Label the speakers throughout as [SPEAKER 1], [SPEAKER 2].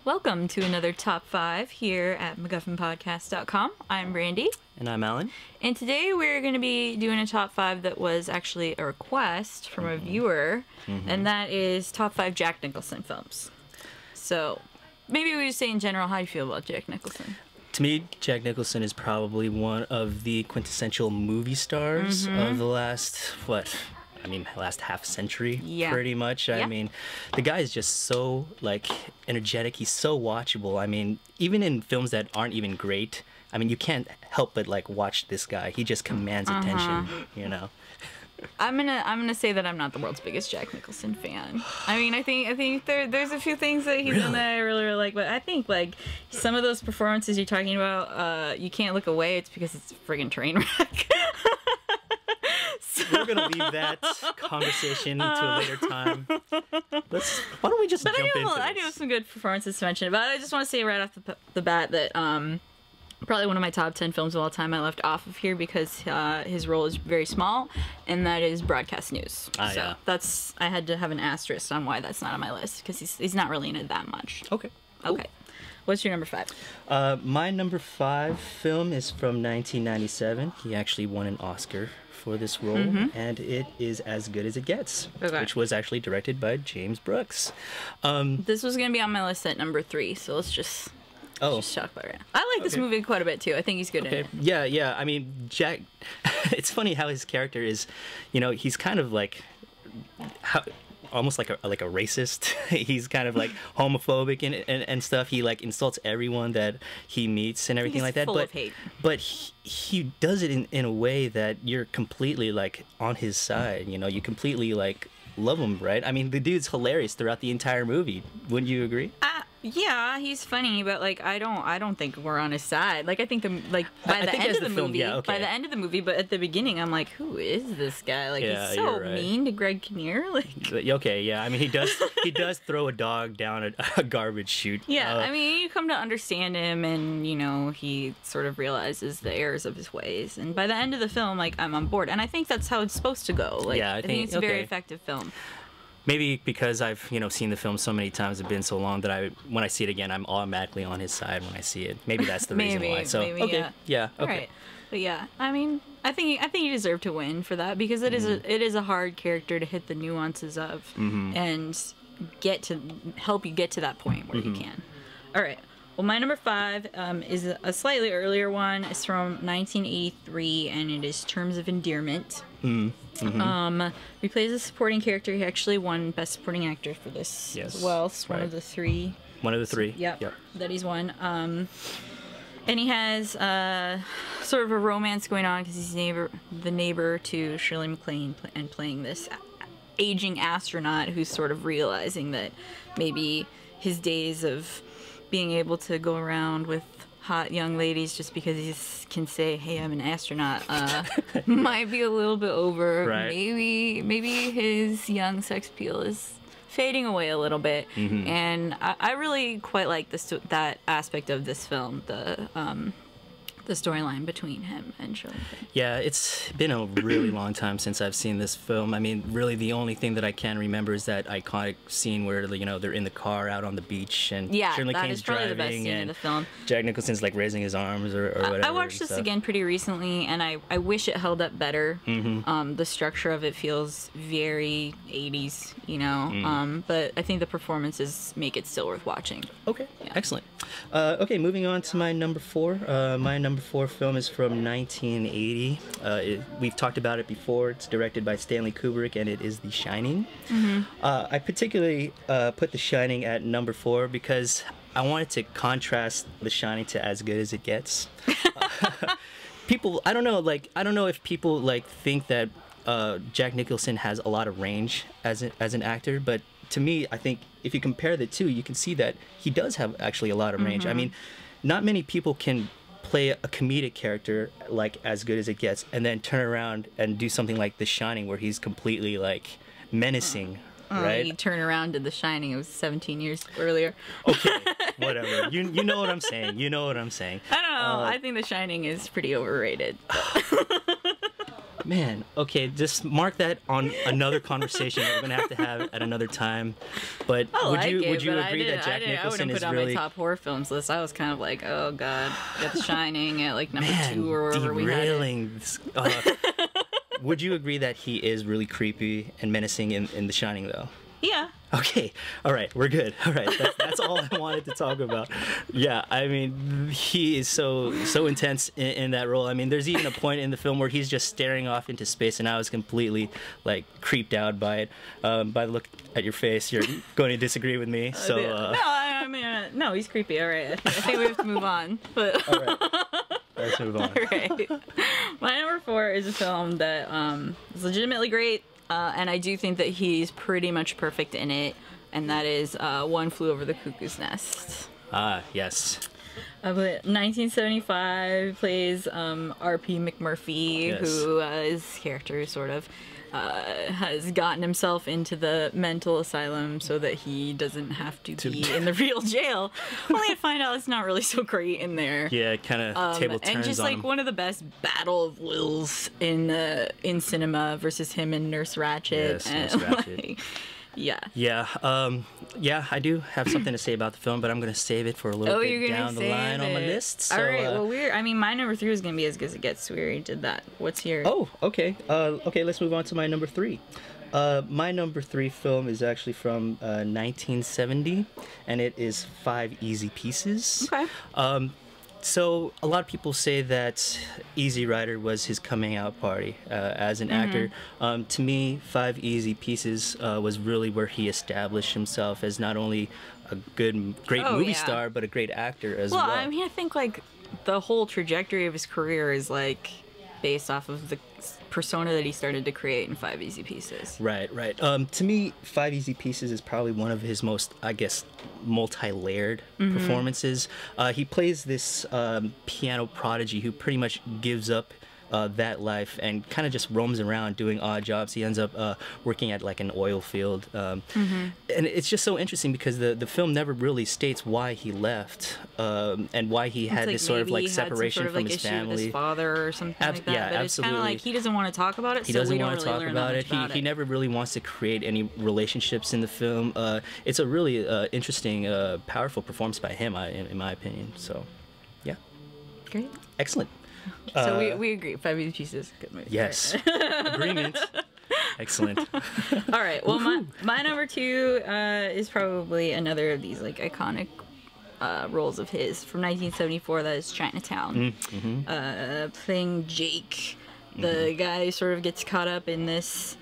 [SPEAKER 1] Welcome to another Top 5 here at MacGuffinPodcast.com. I'm Brandi.
[SPEAKER 2] And I'm Allen.
[SPEAKER 1] And today we're going to be doing a Top 5 that was actually a request from a viewer, and that is Top 5 Jack Nicholson films. So, maybe we just say in general, how do you feel about Jack Nicholson?
[SPEAKER 2] To me, Jack Nicholson is probably one of the quintessential movie stars of the last, last half century, pretty much. I mean, the guy is just so, energetic. He's so watchable. I mean, even in films that aren't even great, I mean, you can't help but, watch this guy. He just commands attention, you know?
[SPEAKER 1] I'm gonna say that I'm not the world's biggest Jack Nicholson fan. I mean, I think there's a few things that he's done that I really like, but I think some of those performances you're talking about, you can't look away. It's because it's a friggin' train wreck.
[SPEAKER 2] So we're gonna leave that conversation to a later time. Why don't we just jump into this?
[SPEAKER 1] I do have some good performances to mention, but I just want to say right off the bat that probably one of my top 10 films of all time I left off of here because his role is very small, and that is Broadcast News. That's, I had to have an asterisk on why that's not on my list, because he's not really in it that much.
[SPEAKER 2] Okay. Cool.
[SPEAKER 1] Okay. What's your number 5?
[SPEAKER 2] My number 5 film is from 1997. He actually won an Oscar for this role, and it is As Good as It Gets, which was actually directed by James Brooks.
[SPEAKER 1] This was going to be on my list at number 3, so let's just talk about it. I like this movie quite a bit too. I think he's good in it.
[SPEAKER 2] Yeah. I mean, Jack, it's funny how his character is, he's kind of almost like a racist. He's kind of homophobic and stuff. He insults everyone that he meets and everything like that.
[SPEAKER 1] Full of hate.
[SPEAKER 2] But he does it in a way that you're completely on his side. You completely love him, right? I mean, the dude's hilarious throughout the entire movie. Wouldn't you agree?
[SPEAKER 1] Yeah, he's funny, but I don't think we're on his side. I think by the end of the movie, by the end of the movie, but at the beginning, I'm like, who is this guy? He's so mean to Greg Kinnear.
[SPEAKER 2] I mean, he does throw a dog down a garbage chute.
[SPEAKER 1] Yeah, I mean, you come to understand him, and he sort of realizes the errors of his ways. And by the end of the film, I'm on board, and I think that's how it's supposed to go. I think it's a very effective film.
[SPEAKER 2] Maybe because I've seen the film so many times, it's been so long that when I see it again, I'm automatically on his side when I see it. Maybe that's the reason why. So okay.
[SPEAKER 1] Right. But yeah, I mean, I think you deserve to win for that, because it is a hard character to hit the nuances of and help you get to that point where you can. All right. Well, my number 5 is a slightly earlier one. It's from 1983, and it is Terms of Endearment. He plays a supporting character. He actually won Best Supporting Actor for this as well. It's one of the 3.
[SPEAKER 2] One of the 3.
[SPEAKER 1] Yep. That he's won. And he has sort of a romance going on because he's the neighbor to Shirley MacLaine, and playing this aging astronaut who's sort of realizing that maybe his days of being able to go around with hot young ladies just because he can say, "Hey, I'm an astronaut," might be a little bit over.
[SPEAKER 2] Right.
[SPEAKER 1] Maybe his young sex appeal is fading away a little bit, and I really quite like that aspect of this film. The storyline between him and Shirley MacLaine.
[SPEAKER 2] Yeah, it's been a really long time since I've seen this film. I mean, really the only thing that I can remember is that iconic scene where they're in the car out on the beach, and Shirley MacLaine's driving, the best scene in the film. Jack Nicholson's raising his arms or whatever.
[SPEAKER 1] I watched this again pretty recently, and I wish it held up better. The structure of it feels very 80s, but I think the performances make it still worth watching.
[SPEAKER 2] Okay, excellent. Okay, moving on to my number 4. My number 4 film is from 1980. We've talked about it before. It's directed by Stanley Kubrick, and it is The Shining. I particularly put The Shining at number 4 because I wanted to contrast The Shining to As Good as It Gets. People, I don't know if people think that Jack Nicholson has a lot of range as an actor, but to me, I think if you compare the two, you can see that he does have actually a lot of range. I mean, not many people can play a comedic character As Good as It Gets and then turn around and do something like The Shining where he's completely menacing, right?
[SPEAKER 1] He turned around to The Shining. It was 17 years earlier.
[SPEAKER 2] Okay, whatever. You know what I'm saying. You know what I'm saying.
[SPEAKER 1] I don't know. I think The Shining is pretty overrated.
[SPEAKER 2] man. Okay, just mark that on another conversation that we're gonna have at another time. But would you agree that Jack Nicholson is really? I wouldn't put on my
[SPEAKER 1] top horror films list. I was kind of like, oh god, got The Shining at like number 2 or wherever we had it.
[SPEAKER 2] Would you agree that he is really creepy and menacing in The Shining, though?
[SPEAKER 1] Yeah.
[SPEAKER 2] Okay. All right. We're good. All right. That's all I wanted to talk about. Yeah. I mean, he is so intense in that role. I mean, there's even a point in the film where he's just staring off into space, and I was completely like creeped out by it. By the look at your face, you're going to disagree with me. So.
[SPEAKER 1] No, he's creepy. All right. I think we have to move on. But.
[SPEAKER 2] All right. Let's move on.
[SPEAKER 1] All right. My number 4 is a film that is legitimately great. And I do think that he's pretty much perfect in it, and that is One Flew Over the Cuckoo's Nest.
[SPEAKER 2] Ah, yes.
[SPEAKER 1] 1975 plays R.P. McMurphy,
[SPEAKER 2] yes.
[SPEAKER 1] who his character sort of has gotten himself into the mental asylum so that he doesn't have to be in the real jail. Only to find out it's not really so great in there.
[SPEAKER 2] Yeah, it kind of table turns on
[SPEAKER 1] and just like
[SPEAKER 2] him.
[SPEAKER 1] One of the best battle of wills in cinema versus him and Nurse Ratched.
[SPEAKER 2] Yes, Nurse Ratched.
[SPEAKER 1] Like, yeah.
[SPEAKER 2] Yeah, I do have something to say about the film, but I'm going to save it for a little bit down the line on my list. So,
[SPEAKER 1] all right, well, my number 3 is going to be As Good as It Gets. We already did that. What's your...
[SPEAKER 2] Oh, okay. Okay, let's move on to my number 3. My number 3 film is actually from 1970, and it is 5 Easy Pieces.
[SPEAKER 1] Okay.
[SPEAKER 2] So a lot of people say that Easy Rider was his coming out party as an actor. To me, 5 Easy Pieces was really where he established himself as not only a great movie star, but a great actor as well.
[SPEAKER 1] Well, I mean, I think like the whole trajectory of his career is like based off of the persona that he started to create in 5 Easy Pieces.
[SPEAKER 2] Right. To me, 5 Easy Pieces is probably one of his most, I guess, multi-layered performances. He plays this piano prodigy who pretty much gives up that life and kind of just roams around doing odd jobs. He ends up working at like an oil field, and it's just so interesting because the film never really states why he left and why he had this sort of like separation from his family,
[SPEAKER 1] with his father or something like that.
[SPEAKER 2] Yeah,
[SPEAKER 1] but
[SPEAKER 2] absolutely.
[SPEAKER 1] It's kind of like he doesn't want to talk about it.
[SPEAKER 2] He
[SPEAKER 1] so
[SPEAKER 2] doesn't
[SPEAKER 1] we
[SPEAKER 2] want
[SPEAKER 1] don't
[SPEAKER 2] to
[SPEAKER 1] really
[SPEAKER 2] talk about it. He never really wants to create any relationships in the film. It's a really interesting, powerful performance by him, in my opinion. So, yeah,
[SPEAKER 1] great,
[SPEAKER 2] excellent.
[SPEAKER 1] So we agree. 5 Easy Pieces, good movie.
[SPEAKER 2] Yes. Agreement. Excellent.
[SPEAKER 1] All right. Well, my number 2 is probably another of these like iconic roles of his from 1974. That is Chinatown. Playing Jake, the guy who sort of gets caught up in this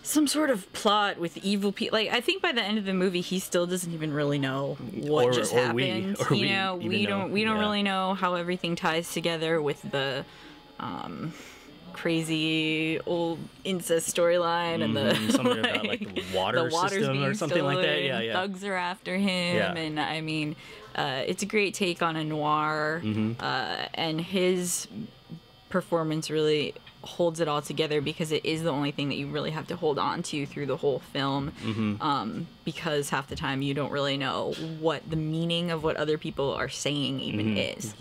[SPEAKER 1] some sort of plot with evil people. Like, I think by the end of the movie, he still doesn't even really know what just happened. We don't really know how everything ties together with the crazy old incest storyline and the
[SPEAKER 2] something about like the water system or something
[SPEAKER 1] stolen,
[SPEAKER 2] like that. Yeah.
[SPEAKER 1] Thugs are after him, and I mean, it's a great take on a noir, and his performance really holds it all together because it is the only thing that you really have to hold on to through the whole film, because half the time you don't really know what the meaning of what other people are saying even is.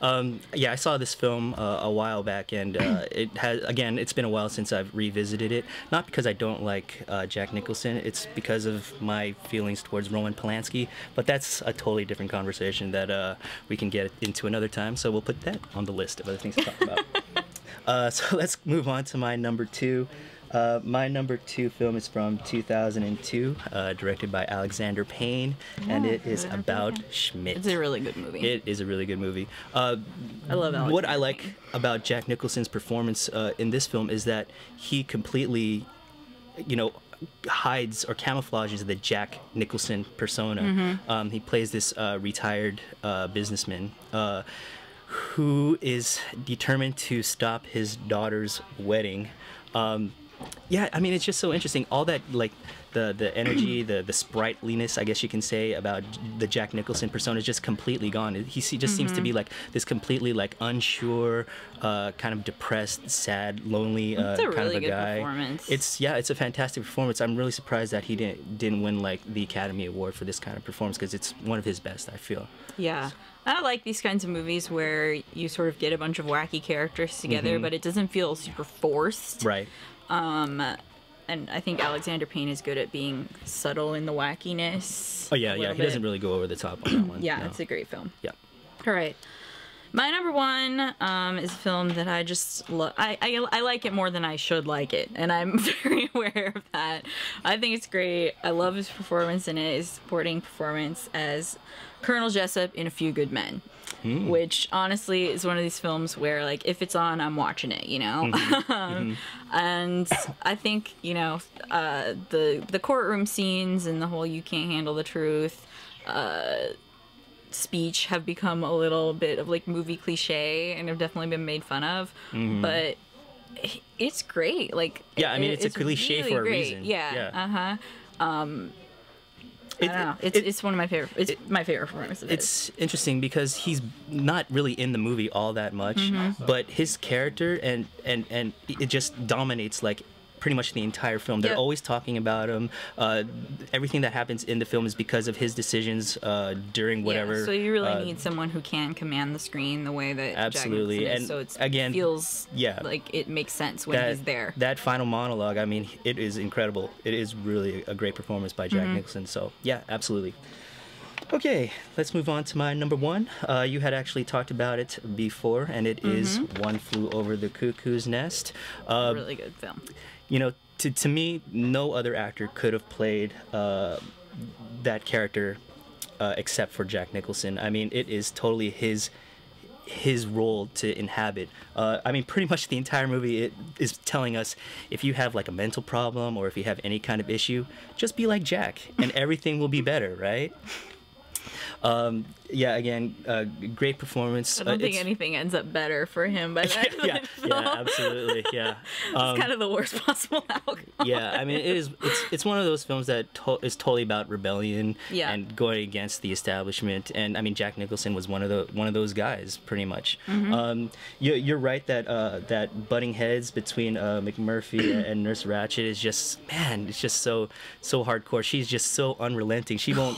[SPEAKER 1] I saw this film a while back, and it's been a while since I've revisited it, not because I don't like Jack Nicholson, it's because of my feelings towards Roman Polanski, but that's a totally different conversation that we can get into another time, so we'll put that on the list of other things to talk about. So let's move on to my number 2. My number 2 film is from 2002, directed by Alexander Payne, and it is about Schmidt. It's a really good movie.
[SPEAKER 2] It is a really good movie. I
[SPEAKER 1] love Alexander
[SPEAKER 2] What I like about Jack Nicholson's performance in this film is that he completely, hides or camouflages the Jack Nicholson persona. He plays this retired businessman who is determined to stop his daughter's wedding Yeah, I mean, it's just so interesting. All that, like, the energy, the sprightliness, I guess you can say, about the Jack Nicholson persona is just completely gone. He just seems to be, like, this completely, like, unsure, kind of depressed, sad, lonely
[SPEAKER 1] It's a
[SPEAKER 2] kind
[SPEAKER 1] really
[SPEAKER 2] of a
[SPEAKER 1] good
[SPEAKER 2] guy.
[SPEAKER 1] performance.
[SPEAKER 2] It's a fantastic performance. I'm really surprised that he didn't win, like, the Academy Award for this kind of performance, because it's one of his best, I feel.
[SPEAKER 1] Yeah. I like these kinds of movies where you sort of get a bunch of wacky characters together, but it doesn't feel super forced.
[SPEAKER 2] Right.
[SPEAKER 1] And I think Alexander Payne is good at being subtle in the wackiness.
[SPEAKER 2] Oh, yeah. He doesn't really go over the top on that one.
[SPEAKER 1] Yeah,
[SPEAKER 2] no.
[SPEAKER 1] it's a great film.
[SPEAKER 2] Yeah.
[SPEAKER 1] All right. My number one is a film that I just love. I like it more than I should like it, and I'm very aware of that. I think it's great. I love his performance in it, his supporting performance as Colonel Jessup in A Few Good Men, which honestly is one of these films where, like, if it's on, I'm watching it, you know? And I think, you know, the courtroom scenes and the whole "you can't handle the truth" speech have become a little bit of, like, movie cliche and have definitely been made fun of, but it's great. Like,
[SPEAKER 2] yeah, I mean, it's a cliche
[SPEAKER 1] really
[SPEAKER 2] for a
[SPEAKER 1] great.
[SPEAKER 2] reason.
[SPEAKER 1] Yeah. I don't know. It's one of my favorite. It's my favorite performance of it.
[SPEAKER 2] It's interesting because he's not really in the movie all that much, but his character and it just dominates, like, pretty much the entire film. They're always talking about him. Everything that happens in the film is because of his decisions during whatever.
[SPEAKER 1] Yeah, so you really need someone who can command the screen the way that
[SPEAKER 2] absolutely.
[SPEAKER 1] Jack Nicholson is,
[SPEAKER 2] And
[SPEAKER 1] so it's,
[SPEAKER 2] again,
[SPEAKER 1] feels like it makes sense when he's there.
[SPEAKER 2] That final monologue, I mean, it is incredible. It is really a great performance by Jack Nicholson. So yeah, absolutely. Okay, let's move on to my number one. You had actually talked about it before, and it is One Flew Over the Cuckoo's Nest.
[SPEAKER 1] Really good film.
[SPEAKER 2] You know, to me, no other actor could have played that character except for Jack Nicholson. I mean, it is totally his role to inhabit. I mean, pretty much the entire movie, it is telling us if you have, like, a mental problem or if you have any kind of issue, just be like Jack and everything will be better, right? Yeah, again, great performance.
[SPEAKER 1] I don't think anything ends up better for him by the end of the film.
[SPEAKER 2] Yeah, absolutely, yeah.
[SPEAKER 1] It's kind of the worst possible outcome.
[SPEAKER 2] Yeah, I mean, it's one of those films that is totally about rebellion and going against the establishment. And I mean, Jack Nicholson was one of those guys, pretty much. You're right that that butting heads between McMurphy and Nurse Ratched is just, man, it's just so hardcore. She's just so unrelenting. She won't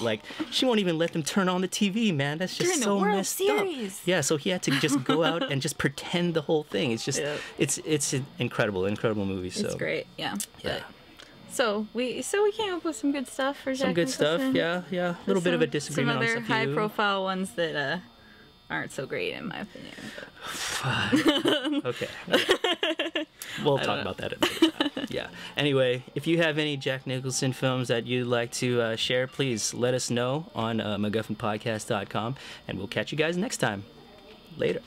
[SPEAKER 2] even let them turn on the TV, man. That's just
[SPEAKER 1] during
[SPEAKER 2] so
[SPEAKER 1] the World
[SPEAKER 2] messed
[SPEAKER 1] Series.
[SPEAKER 2] up. Yeah, so he had to just go out and just pretend the whole thing. It's just it's an incredible movie. So
[SPEAKER 1] it's great. Yeah.
[SPEAKER 2] Yeah.
[SPEAKER 1] So we came up with some good stuff for Jack
[SPEAKER 2] Some good
[SPEAKER 1] Nicholson.
[SPEAKER 2] stuff. Yeah. A little bit of a disagreement
[SPEAKER 1] some other
[SPEAKER 2] on stuff.
[SPEAKER 1] high-profile ones that aren't so great in my opinion.
[SPEAKER 2] Okay. We'll talk about that another time. Yeah. Anyway, if you have any Jack Nicholson films that you'd like to share, please let us know on MacGuffinPodcast.com, and we'll catch you guys next time. Later.